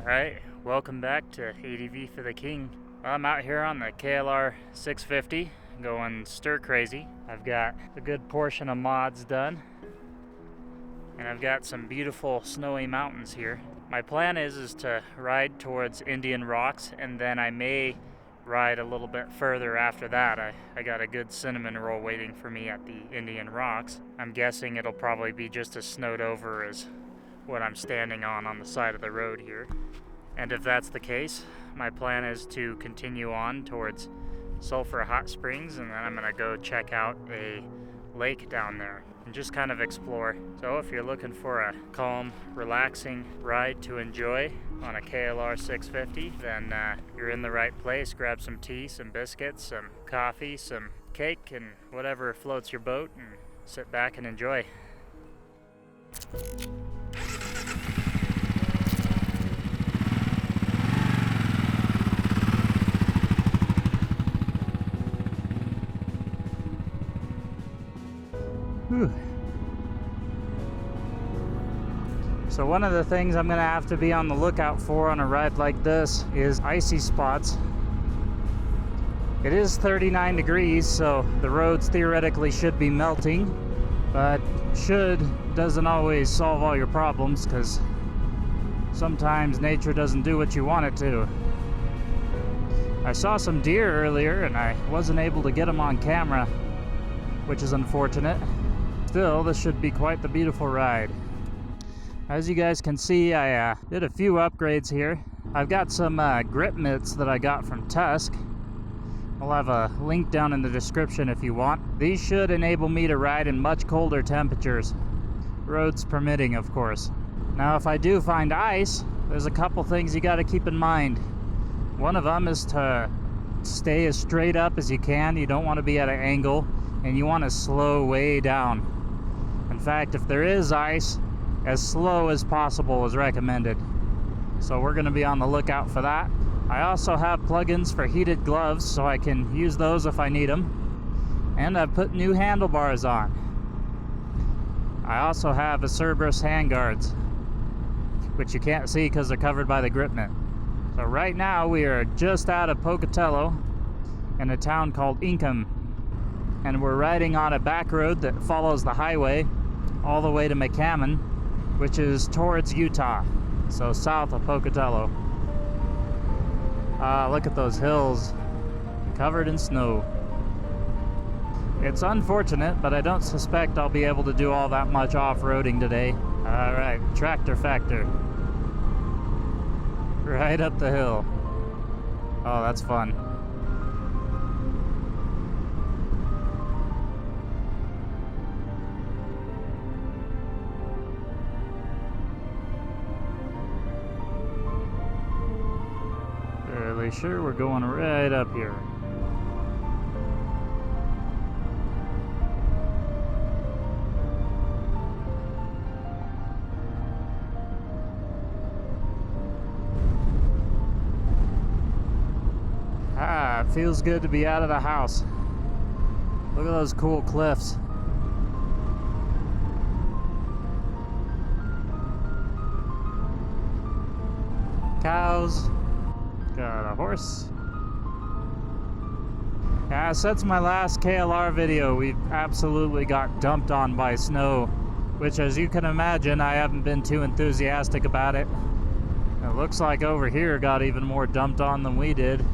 Alright, welcome back to ADV for the King. I'm out here on the KLR 650 going stir crazy. I've got a good portion of mods done and I've got some beautiful snowy mountains here. My plan is to ride towards Indian Rocks, and then I may ride a little bit further after that. I got a good cinnamon roll waiting for me at the Indian Rocks. I'm guessing it'll probably be just as snowed over as what I'm standing on the side of the road here. And if that's the case, my plan is to continue on towards Sulfur hot springs, and then I'm gonna go check out a lake down there and just kind of explore. So if you're looking for a calm, relaxing ride to enjoy on a KLR 650, then you're in the right place. Grab some tea, some biscuits, some coffee, some cake, and whatever floats your boat, and sit back and enjoy. Whew. So one of the things I'm going to have to be on the lookout for on a ride like this is icy spots. It is 39 degrees, so the roads theoretically should be melting, but should doesn't always solve all your problems, because sometimes nature doesn't do what you want it to. I saw some deer earlier and I wasn't able to get them on camera, which is unfortunate. Still, this should be quite the beautiful ride. As you guys can see, I did a few upgrades here. I've got some grip mitts that I got from Tusk. I'll have a link down in the description if you want. These should enable me to ride in much colder temperatures, roads permitting, of course. Now, if I do find ice, there's a couple things you got to keep in mind. One of them is to stay as straight up as you can. You don't want to be at an angle, and you want to slow way down. In fact, if there is ice, as slow as possible is recommended. So we're going to be on the lookout for that. I also have plugins for heated gloves, so I can use those if I need them. And I've put new handlebars on. I also have a Cerberus handguards, which you can't see because they're covered by the grip mitt. So right now we are just out of Pocatello in a town called Ingham, and we're riding on a back road that follows the highway all the way to McCammon, which is towards Utah, so south of Pocatello. Look at those hills covered in snow. It's unfortunate, but I don't suspect I'll be able to do all that much off-roading today. Alright, tractor factor. Right up the hill. Oh, that's fun. Fairly sure we're going right up here. It feels good to be out of the house. Look at those cool cliffs. Cows. Got a horse. Yeah, since my last KLR video, we've absolutely got dumped on by snow, which, as you can imagine, I haven't been too enthusiastic about it. It looks like over here got even more dumped on than we did.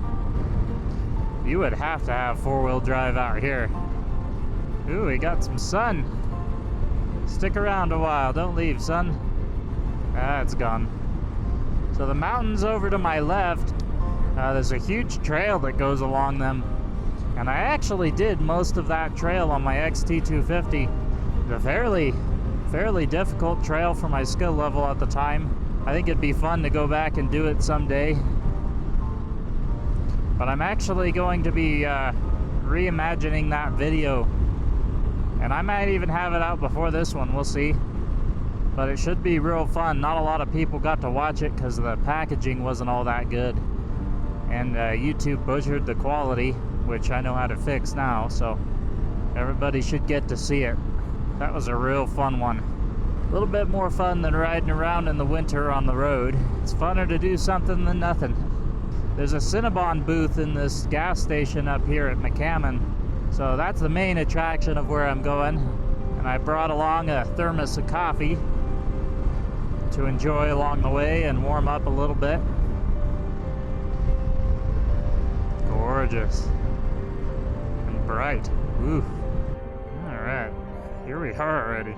You would have to have four-wheel drive out here. Ooh, we got some sun. Stick around a while, don't leave, son. Ah, it's gone. So the mountains over to my left, there's a huge trail that goes along them. And I actually did most of that trail on my XT250. A fairly difficult trail for my skill level at the time. I think it'd be fun to go back and do it someday. But I'm actually going to be reimagining that video. And I might even have it out before this one, we'll see. But it should be real fun. Not a lot of people got to watch it because the packaging wasn't all that good. And YouTube butchered the quality, which I know how to fix now, so everybody should get to see it. That was a real fun one. A little bit more fun than riding around in the winter on the road. It's funner to do something than nothing. There's a Cinnabon booth in this gas station up here at McCammon, so that's the main attraction of where I'm going. And I brought along a thermos of coffee to enjoy along the way and warm up a little bit. Gorgeous and bright. Ooh. All right, here we are already.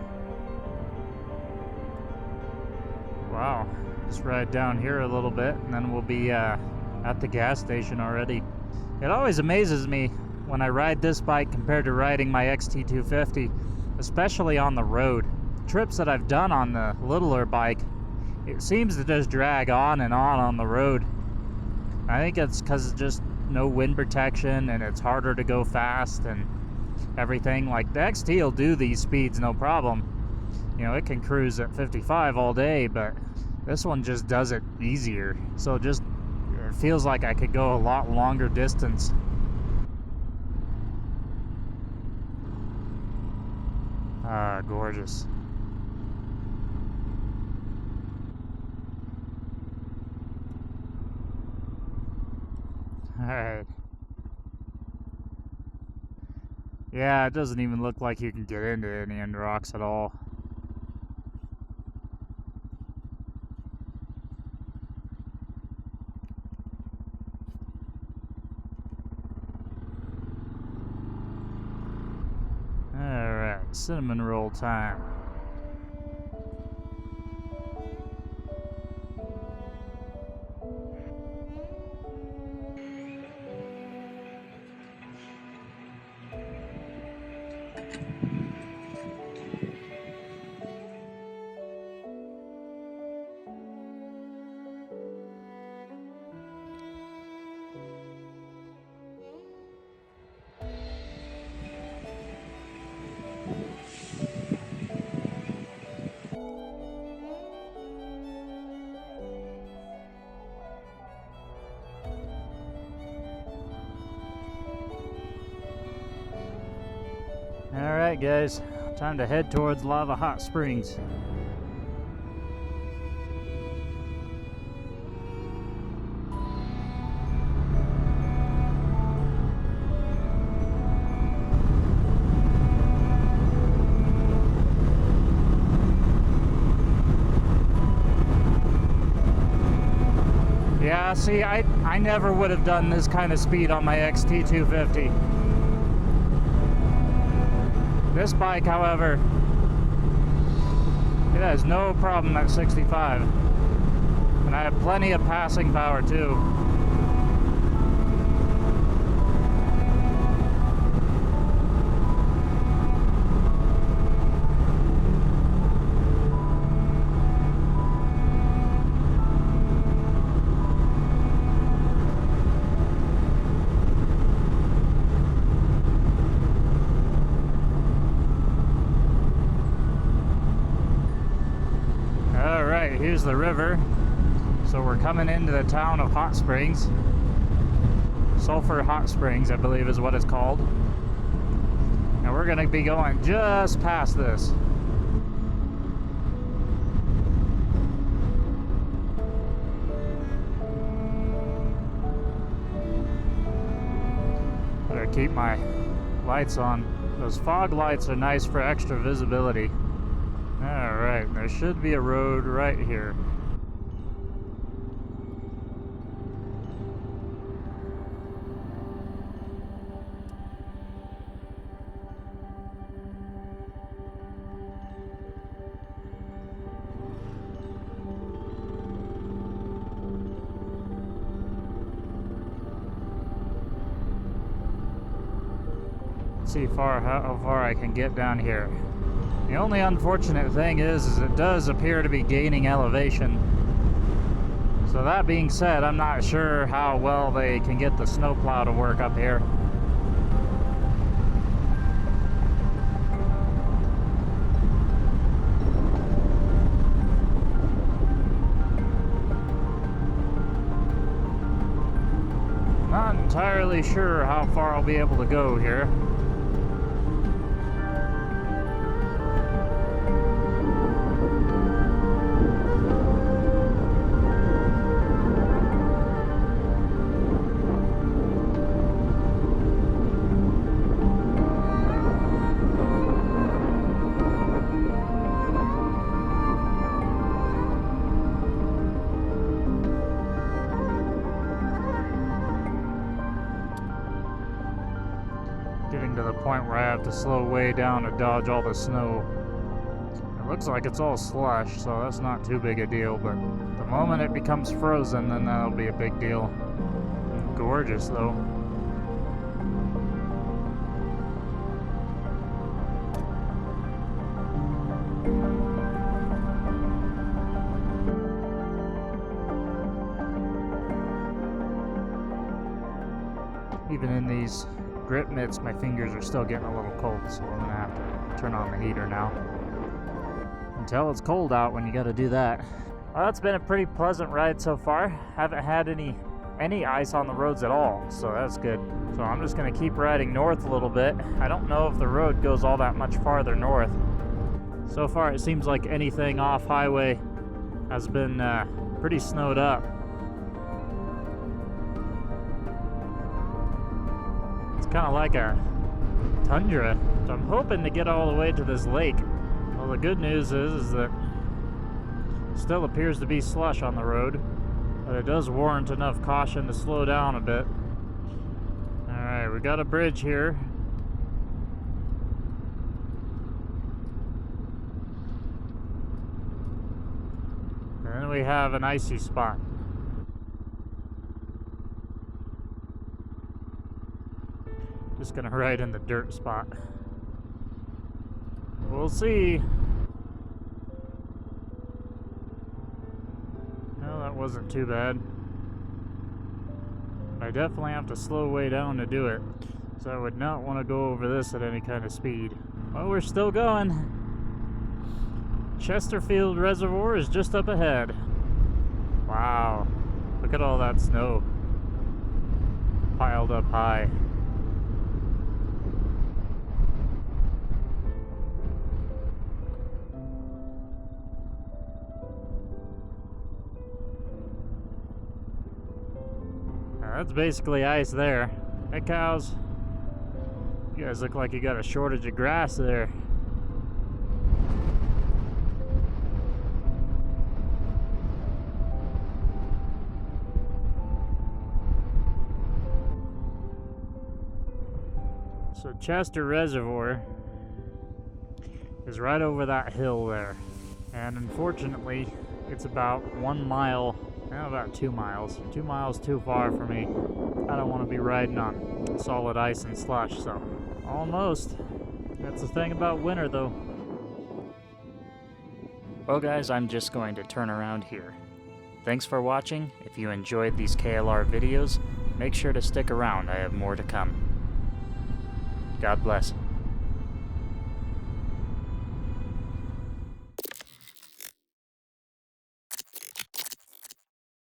Wow, just ride down here a little bit and then we'll be at the gas station already. It always amazes me when I ride this bike compared to riding my XT250, especially on the road. Trips that I've done on the littler bike, it seems to just drag on and on the road. I think it's because it's just no wind protection and it's harder to go fast and everything. Like the XT will do these speeds no problem. You know, it can cruise at 55 all day, but this one just does it easier. So it feels like I could go a lot longer distance. Ah, gorgeous. All right. Yeah, it doesn't even look like you can get into any end rocks at all. Alright, cinnamon roll time. Alright guys, time to head towards Lava Hot Springs. Yeah, see, I never would have done this kind of speed on my XT250. This bike, however, it has no problem at 65. And I have plenty of passing power too. Here's the river. So we're coming into the town of Hot Springs. Sulfur Hot Springs, I believe is what it's called. And we're gonna be going just past this. Better keep my lights on. Those fog lights are nice for extra visibility. Alright, there should be a road right here. Let's see how far I can get down here. The only unfortunate thing is it does appear to be gaining elevation. So that being said, I'm not sure how well they can get the snowplow to work up here. Not entirely sure how far I'll be able to go here. the point where I have to slow way down to dodge all the snow. It looks like it's all slush, so that's not too big a deal, but the moment it becomes frozen, then that'll be a big deal. Gorgeous, though. Even in these grip mitts, my fingers are still getting a little cold, so I'm gonna have to turn on the heater now. Until it's cold out when you gotta do that. Well, it's been a pretty pleasant ride so far. Haven't had any ice on the roads at all, so that's good. So I'm just gonna keep riding north a little bit. I don't know if the road goes all that much farther north. So far it seems like anything off highway has been pretty snowed up. It's kind of like a tundra. So I'm hoping to get all the way to this lake. Well, the good news is that still appears to be slush on the road, but it does warrant enough caution to slow down a bit. Alright, we got a bridge here. And then we have an icy spot. Just gonna ride in the dirt spot. We'll see. No, that wasn't too bad. I definitely have to slow way down to do it, so I would not want to go over this at any kind of speed. Well, we're still going. Chesterfield Reservoir is just up ahead. Wow, look at all that snow piled up high. That's basically ice there. Hey cows, you guys look like you got a shortage of grass there. So Chester Reservoir is right over that hill there, and unfortunately it's about 1 mile, about 2 miles. 2 miles too far for me. I don't want to be riding on solid ice and slush, so almost. That's the thing about winter though. Well guys, I'm just going to turn around here. Thanks for watching. If you enjoyed these KLR videos, make sure to stick around. I have more to come. God bless.